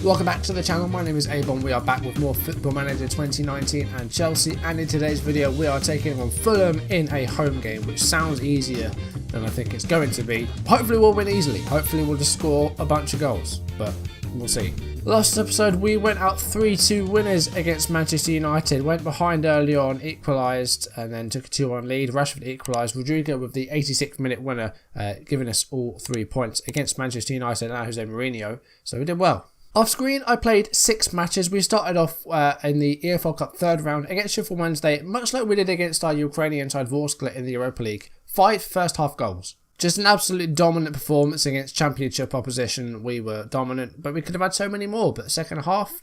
Welcome back to the channel. My name is A-Bomb. We are back with more Football Manager 2019 and Chelsea, and in today's video we are taking on Fulham in a home game, which sounds easier than I think it's going to be. Hopefully we'll win easily. Hopefully we'll just score a bunch of goals, but we'll see. Last episode we went out 3-2 winners against Manchester United, went behind early on, equalised and then took a 2-1 lead. Rashford equalised, Rodrigo with the 86th minute winner, giving us all 3 points against Manchester United and Jose Mourinho, so we did well. Off screen, I played 6 matches. We started off in the EFL Cup third round against Sheffield Wednesday, much like we did against our Ukrainian side Vorskla in the Europa League. 5 first half goals. Just an absolute dominant performance against championship opposition. We were dominant, but we could have had so many more. But the second half,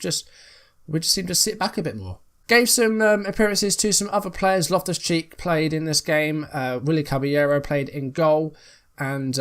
we just seemed to sit back a bit more. Gave some appearances to some other players. Loftus-Cheek played in this game. Willy Caballero played in goal. And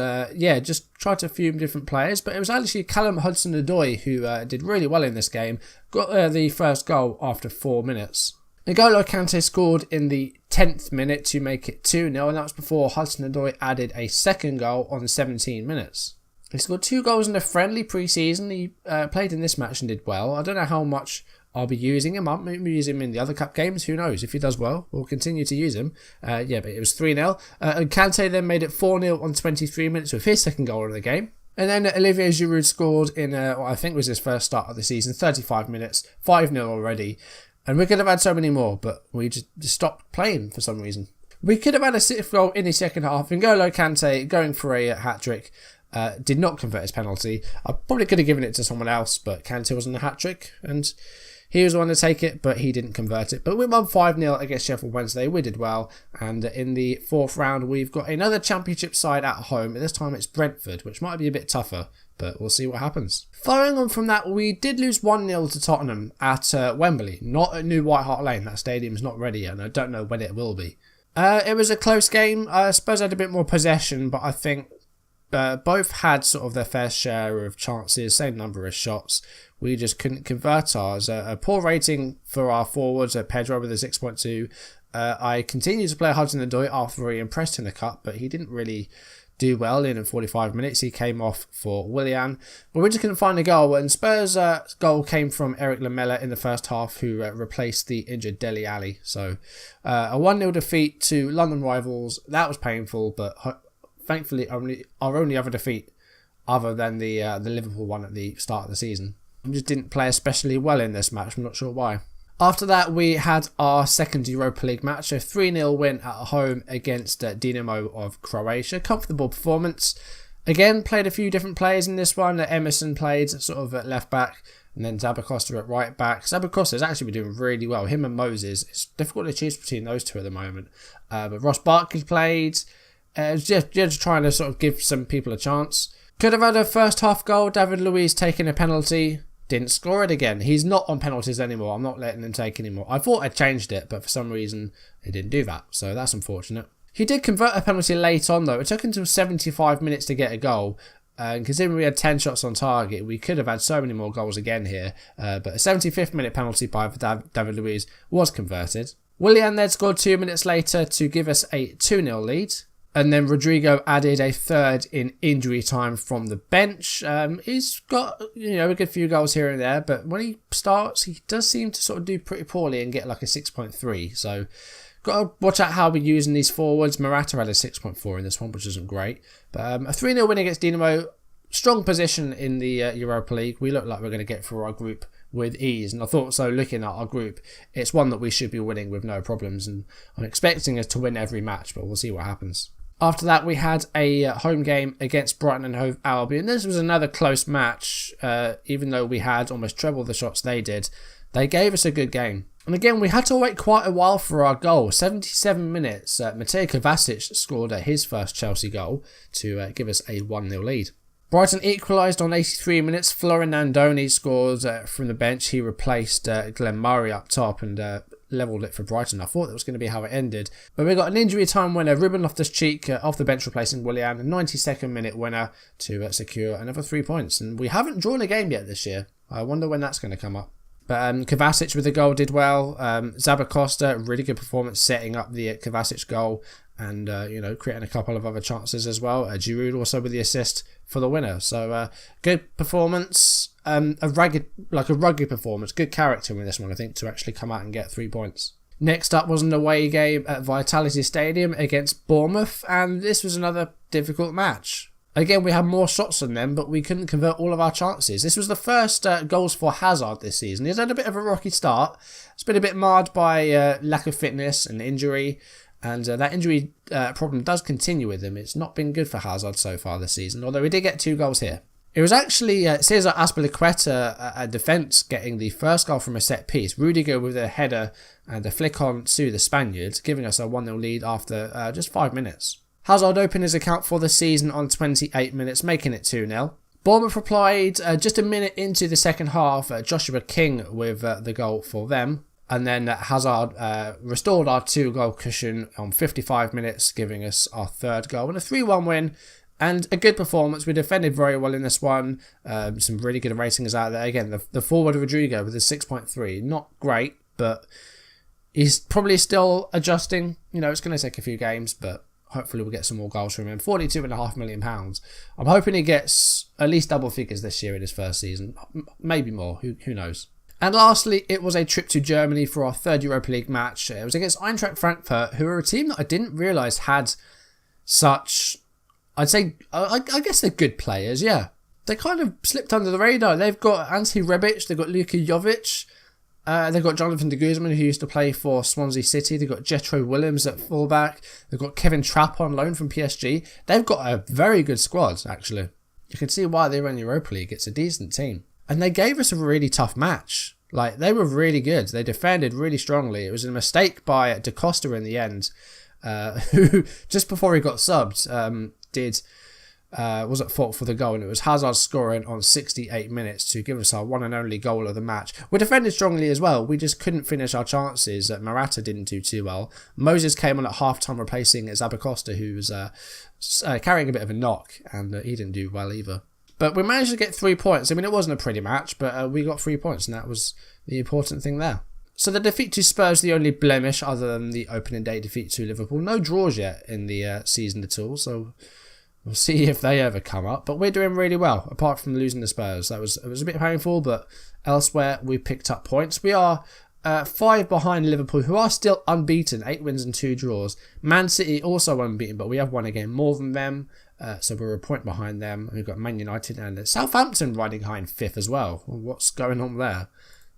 just tried to few different players, but it was actually Callum Hudson-Odoi who did really well in this game. Got the first goal after 4 minutes. N'Golo Kante scored in the 10th minute to make it 2-0, and that was before Hudson-Odoi added a second goal on 17 minutes. He scored 2 goals in a friendly pre-season. He played in this match and did well. I don't know how much I'll be using him. I might use him in the other cup games. Who knows? If he does well, we'll continue to use him. But it was 3-0. And Kante then made it 4-0 on 23 minutes with his second goal of the game. And then Olivier Giroud scored in what I think was his first start of the season, 35 minutes, 5-0 already. And we could have had so many more, but we just stopped playing for some reason. We could have had a 6th goal in the second half. N'Golo Kante going for a hat-trick. Did not convert his penalty. I probably could have given it to someone else, but Kante was on a hat-trick. And he was the one to take it, but he didn't convert it. But we won 5-0 against Sheffield Wednesday. We did well. And in the 4th round, we've got another championship side at home. This time it's Brentford, which might be a bit tougher, but we'll see what happens. Following on from that, we did lose 1-0 to Tottenham at Wembley. Not at New White Hart Lane. That stadium's not ready yet, and I don't know when it will be. It was a close game. I suppose I had a bit more possession, but I think both had sort of their fair share of chances, same number of shots. We just couldn't convert ours. A poor rating for our forwards, Pedro with a 6.2. I continued to play Hudson-Odoi after he impressed in the cup, but he didn't really do well in 45 minutes. He came off for Willian, but we just couldn't find a goal. And Spurs' goal came from Eric Lamela in the first half, who replaced the injured Dele Alli. So a 1-0 defeat to London rivals. That was painful, but thankfully our only other defeat other than the Liverpool one at the start of the season. We just didn't play especially well in this match. I'm not sure why. After that, we had our second Europa League match, a 3-0 win at home against Dinamo of Croatia. Comfortable performance. Again, played a few different players in this one. Emerson played sort of at left back, and then Zabacosta at right back. Zabacosta's actually been doing really well. Him and Moses. It's difficult to choose between those two at the moment. But Ross Barkley played. Just trying to sort of give some people a chance. Could have had a first half goal. David Luiz taking a penalty. Didn't score it again. He's not on penalties anymore. I'm not letting him take anymore. I thought I changed it, but for some reason he didn't do that. So that's unfortunate. He did convert a penalty late on though. It took until 75 minutes to get a goal. And considering we had 10 shots on target, we could have had so many more goals again here. But a 75th minute penalty by David Luiz was converted. Willian then scored 2 minutes later to give us a 2-0 lead. And then Rodrigo added a third in injury time from the bench. He's got, a good few goals here and there, but when he starts, he does seem to sort of do pretty poorly and get like a 6.3. So, got to watch out how we're using these forwards. Morata had a 6.4 in this one, which isn't great. But a 3-0 win against Dinamo. Strong position in the Europa League. We look like we're going to get through our group with ease, and I thought so. Looking at our group, it's one that we should be winning with no problems, and I'm expecting us to win every match, but we'll see what happens. After that, we had a home game against Brighton and Hove Albion. This was another close match, even though we had almost treble the shots they did. They gave us a good game. And again, we had to wait quite a while for our goal. 77 minutes, Mateo Kovacic scored his first Chelsea goal to give us a 1-0 lead. Brighton equalised on 83 minutes. Florin Andoni scored from the bench. He replaced Glenn Murray up top and levelled it for Brighton. I thought that was going to be how it ended. But we got an injury time winner, Ruben Loftus-Cheek, off the bench replacing Willian. A 92nd minute winner to secure another 3 points. And we haven't drawn a game yet this year. I wonder when that's going to come up. But Kovacic with the goal did well. Zabacosta, really good performance setting up the Kovacic goal. and creating a couple of other chances as well. Giroud also with the assist for the winner. So good performance, a rugged performance, good character in this one, I think, to actually come out and get 3 points. Next up was an away game at Vitality Stadium against Bournemouth, and this was another difficult match. Again, we had more shots than them, but we couldn't convert all of our chances. This was the first goals for Hazard this season. He's had a bit of a rocky start. It's been a bit marred by lack of fitness and injury, and that injury problem does continue with him. It's not been good for Hazard so far this season, although he did get 2 goals here. It was actually Cesar Azpilicueta at defence getting the first goal from a set piece. Rudiger with a header and a flick on to the Spaniards, giving us a 1-0 lead after just 5 minutes. Hazard opened his account for the season on 28 minutes, making it 2-0. Bournemouth replied just a minute into the second half, Joshua King with the goal for them. And then Hazard restored our 2-goal cushion on 55 minutes, giving us our 3rd goal and a 3-1 win. And a good performance. We defended very well in this one. Some really good ratings out there. Again, the forward Rodrigo with a 6.3. Not great, but he's probably still adjusting. It's going to take a few games, but hopefully we'll get some more goals from him. £42.5 million. I'm hoping he gets at least double figures this year in his first season. Maybe more. Who knows? And lastly, it was a trip to Germany for our 3rd Europa League match. It was against Eintracht Frankfurt, who are a team that I didn't realise had such... I'd say, I guess they're good players, yeah. They kind of slipped under the radar. They've got Ante Rebic, they've got Luka Jovic, they've got Jonathan de Guzman, who used to play for Swansea City. They've got Jetro Willems at fullback. They've got Kevin Trapp on loan from PSG. They've got a very good squad, actually. You can see why they're in the Europa League. It's a decent team. And they gave us a really tough match. They were really good. They defended really strongly. It was a mistake by Da Costa in the end, who, just before he got subbed, was at fault for the goal, and it was Hazard scoring on 68 minutes to give us our one and only goal of the match. We defended strongly as well. We just couldn't finish our chances. Morata didn't do too well. Moses came on at half-time replacing Zabacosta, who was carrying a bit of a knock, and he didn't do well either. But we managed to get 3 points. I mean, it wasn't a pretty match, but we got 3 points, and that was the important thing there. So the defeat to Spurs, the only blemish other than the opening day defeat to Liverpool. No draws yet in the season at all, so we'll see if they ever come up. But we're doing really well, apart from losing to Spurs. It was a bit painful, but elsewhere we picked up points. We are 5 behind Liverpool, who are still unbeaten, 8 wins and 2 draws. Man City also unbeaten, but we have won a game more than them, so we're a point behind them. We've got Man United and Southampton riding high in 5th as well. What's going on there?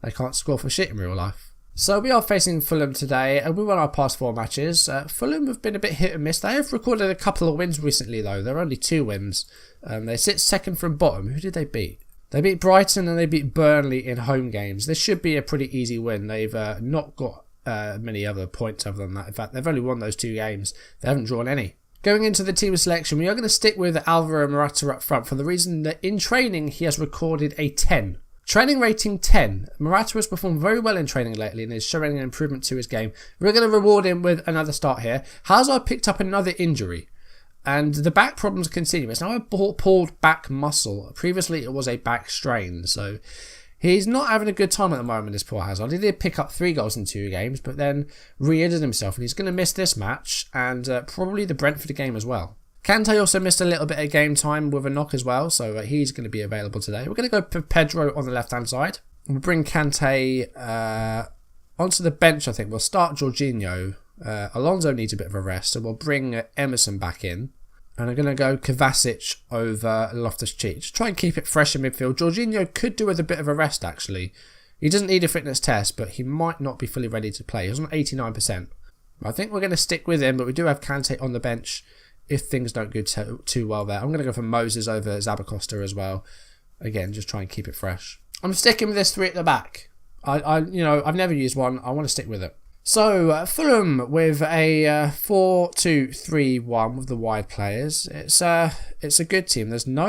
They can't score for shit in real life. So we are facing Fulham today, and we won our past 4 matches. Fulham have been a bit hit and miss. They have recorded a couple of wins recently, though. They're only 2 wins. They sit 2nd from bottom. Who did they beat? They beat Brighton and they beat Burnley in home games. This should be a pretty easy win. They've not got many other points other than that. In fact, they've only won those 2 games. They haven't drawn any. Going into the team selection, we are going to stick with Alvaro Morata up front for the reason that in training he has recorded a 10. Training rating 10. Morata has performed very well in training lately and is showing an improvement to his game. We're going to reward him with another start here. Hazard picked up another injury, and the back problems continue. It's now a pulled back muscle. Previously it was a back strain, so he's not having a good time at the moment, this poor Hazard. He did pick up 3 goals in 2 games, but then re-injured himself, and he's going to miss this match and probably the Brentford game as well. Kante also missed a little bit of game time with a knock as well, so he's going to be available today. We're going to go for Pedro on the left-hand side. We'll bring Kante onto the bench, I think. We'll start Jorginho. Alonso needs a bit of a rest, so we'll bring Emerson back in. And I'm going to go Kovacic over Loftus-Cheek. Just try and keep it fresh in midfield. Jorginho could do with a bit of a rest, actually. He doesn't need a fitness test, but he might not be fully ready to play. He's on 89%. I think we're going to stick with him, but we do have Kante on the bench if things don't go too well there. I'm going to go for Moses over Zabacosta as well. Again, just try and keep it fresh. I'm sticking with this 3 at the back. I've never used one. I want to stick with it. So, Fulham with a 4-2-3-1 with the wide players. It's a good team. There's no...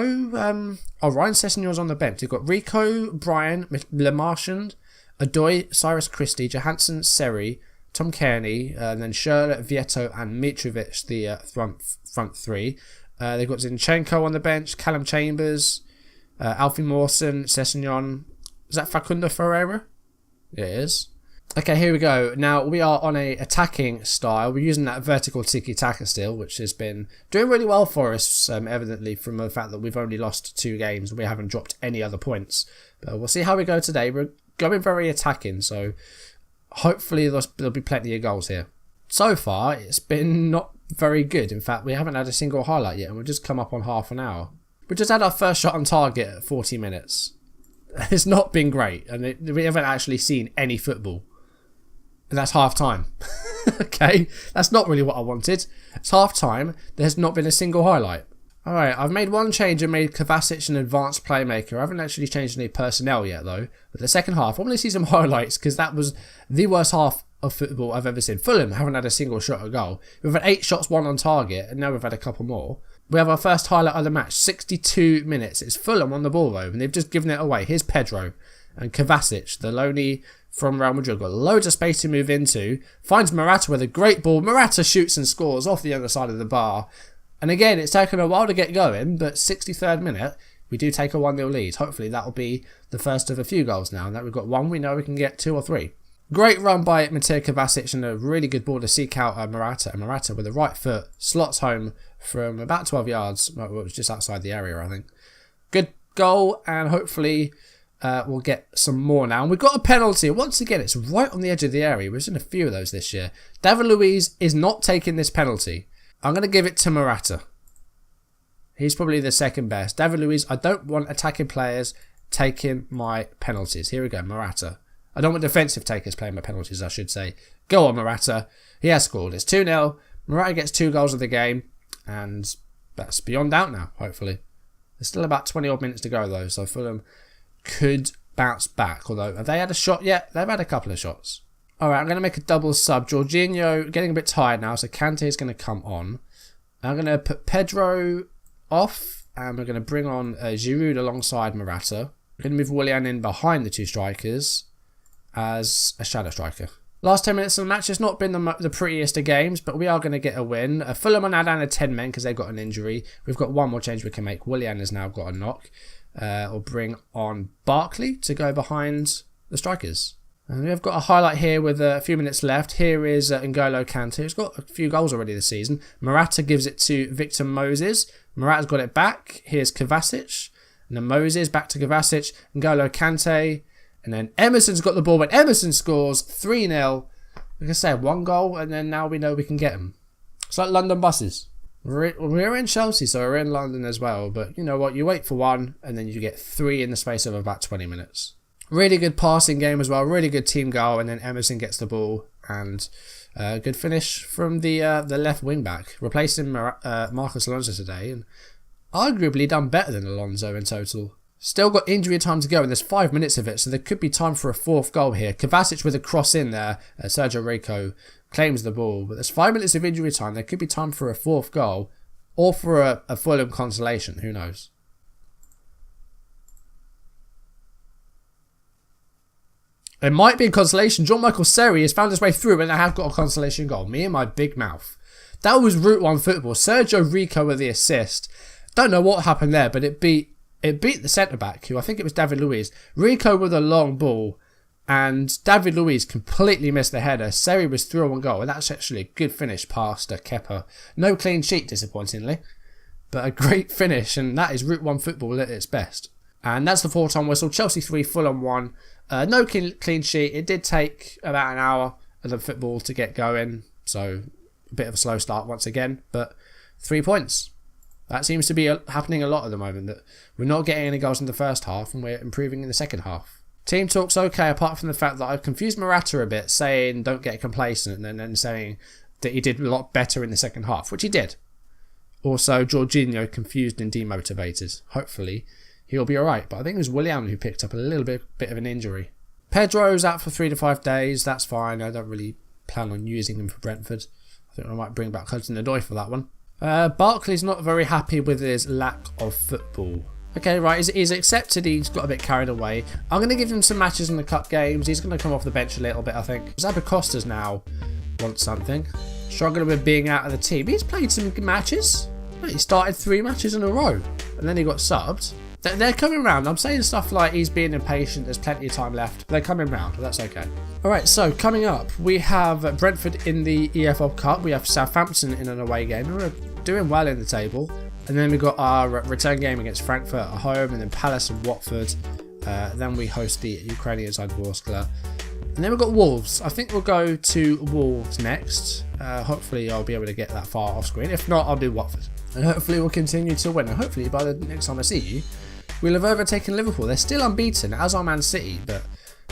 Ryan Sessegnon's on the bench. You've got Rico, Brian, Le Marchand, Adoy, Cyrus Christie, Johansson, Seri, Tom Kearney, and then Schürrle, Vieto and Mitrovic, the front 3. They've got Zinchenko on the bench, Callum Chambers, Alfie Mawson, Sessegnon. Is that Facundo Ferreira? Yeah, it is. Okay, here we go. Now we are on a attacking style. We're using that vertical tiki-taka still, which has been doing really well for us, evidently from the fact that we've only lost 2 games. We haven't dropped any other points. But we'll see how we go today. We're going very attacking, so hopefully there'll be plenty of goals here. So far, it's been not very good. In fact, we haven't had a single highlight yet, and we've just come up on half an hour. We just had our first shot on target at 40 minutes. It's not been great, and we haven't actually seen any football. And that's half time. Okay, that's not really what I wanted. It's half time. There's not been a single highlight. Alright, I've made one change and made Kovacic an advanced playmaker. I haven't actually changed any personnel yet though. But the second half, I want to see some highlights because that was the worst half of football I've ever seen. Fulham haven't had a single shot at goal. We've had 8 shots, 1 on target, and now we've had a couple more. We have our first highlight of the match, 62 minutes. It's Fulham on the ball though, and they've just given it away. Here's Pedro and Kovacic, the lonely from Real Madrid, got loads of space to move into, finds Morata with a great ball. Morata shoots and scores off the other side of the bar. And again, it's taken a while to get going, but 63rd minute, we do take a 1-0 lead. Hopefully that'll be the first of a few goals now. And that we've got 1, we know we can get 2 or 3. Great run by Mateo Kovacic and a really good ball to seek out Morata. And Morata with the right foot slots home from about 12 yards. Well, it was just outside the area, I think. Good goal, and hopefully we'll get some more now. And we've got a penalty. Once again, it's right on the edge of the area. We've seen a few of those this year. David Luiz is not taking this penalty. I'm going to give it to Morata. He's probably the second best. David Luiz, I don't want attacking players taking my penalties. Here we go, Morata. I don't want defensive takers playing my penalties, I should say. Go on, Morata. He has scored. It's 2-0. Morata gets 2 goals of the game. And that's beyond doubt now, hopefully. There's still about 20 odd minutes to go, though. So Fulham could bounce back. Although, have they had a shot yet? They've had a couple of shots. Alright, I'm going to make a double sub. Jorginho getting a bit tired now, so Kante is going to come on. I'm going to put Pedro off, and we're going to bring on Giroud alongside Morata. We're going to move Willian in behind the 2 strikers as a shadow striker. Last 10 minutes of the match has not been the prettiest of games, but we are going to get a win. Fulham are now down to 10 men because they've got an injury. We've got one more change we can make. Willian has now got a knock. We'll bring on Barkley to go behind the strikers. And we've got a highlight here with a few minutes left. Here is N'Golo Kante, who's got a few goals already this season. Morata gives it to Victor Moses. Morata's got it back. Here's Kovacic. And then Moses back to Kovacic. N'Golo Kante. And then Emerson's got the ball. When Emerson scores 3-0, like I said, 1 goal. And then now we know we can get them. It's like London buses. We're in Chelsea, so we're in London as well. But you know what? You wait for 1 and then you get 3 in the space of about 20 minutes. Really good passing game as well. Really good team goal. And then Emerson gets the ball. And good finish from the left wing back. Replacing Marcos Alonso today. And arguably done better than Alonso in total. Still got injury time to go. And there's 5 minutes of it. So there could be time for a 4th goal here. Kovacic with a cross in there. Sergio Rico claims the ball. But there's 5 minutes of injury time. There could be time for a 4th goal. Or for a Fulham consolation. Who knows? It might be a consolation. Jean-Michael Seri has found his way through and I have got a consolation goal. Me and my big mouth. That was Route 1 football. Sergio Rico with the assist. Don't know what happened there, but it beat the centre-back, who I think it was David Luiz. Rico with a long ball, and David Luiz completely missed the header. Seri was through on goal, and that's actually a good finish past Kepa. No clean sheet, disappointingly, but a great finish, and that is Route 1 football at its best. And that's the 4-time whistle. Chelsea 3, Fulham 1. No clean sheet. It did take about an hour of the football to get going. So a bit of a slow start once again. But 3 points. That seems to be happening a lot at the moment. That we're not getting any goals in the first half and we're improving in the second half. Team talk's okay apart from the fact that I've confused Morata a bit, saying don't get complacent and then saying that he did a lot better in the second half, which he did. Also, Jorginho confused and demotivated. Hopefully he'll be alright, but I think it was Willian who picked up a little bit of an injury. Pedro's out for 3 to 5 days. That's fine. I don't really plan on using him for Brentford. I think I might bring back Hudson-Odoi for that one. Barkley's not very happy with his lack of football. Okay, right, he's accepted he's got a bit carried away. I'm going to give him some matches in the cup games. He's going to come off the bench a little bit, I think. Zabacosta's now wants something. Struggling with being out of the team. He's played some good matches. He started 3 matches in a row. And then he got subbed. They're coming round. I'm saying stuff like he's being impatient, there's plenty of time left. They're coming round, that's okay. Alright, so coming up, we have Brentford in the EFL Cup. We have Southampton in an away game. We're doing well in the table. And then we've got our return game against Frankfurt at home, and then Palace and Watford. Then we host the Ukrainian side, Vorskla. And then we've got Wolves. I think we'll go to Wolves next. Hopefully I'll be able to get that far off screen. If not, I'll do Watford. And hopefully we'll continue to win. And hopefully by the next time I see you, we'll have overtaken Liverpool. They're still unbeaten, as are Man City, but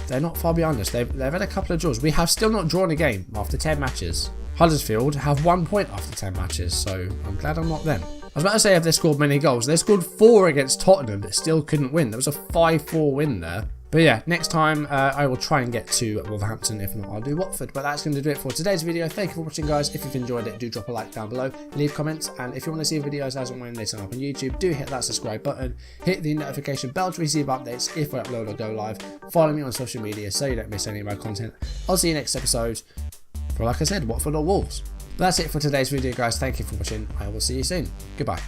they're not far behind us. They've had a couple of draws. We have still not drawn a game after 10 matches. Huddersfield have 1 point after 10 matches, so I'm glad I'm not them. I was about to say if they scored many goals. They scored 4 against Tottenham, but still couldn't win. There was a 5-4 win there. But yeah, next time I will try and get to Wolverhampton. If not, I'll do Watford. But that's going to do it for today's video. Thank you for watching, guys. If you've enjoyed it, do drop a like down below, leave comments, and if you want to see videos as and when they turn up on YouTube, do hit that subscribe button, hit the notification bell to receive updates if I upload or go live. Follow me on social media so you don't miss any of my content. I'll see you next episode for, like I said, Watford or Wolves. But that's it for today's video, guys. Thank you for watching. I will see you soon. Goodbye.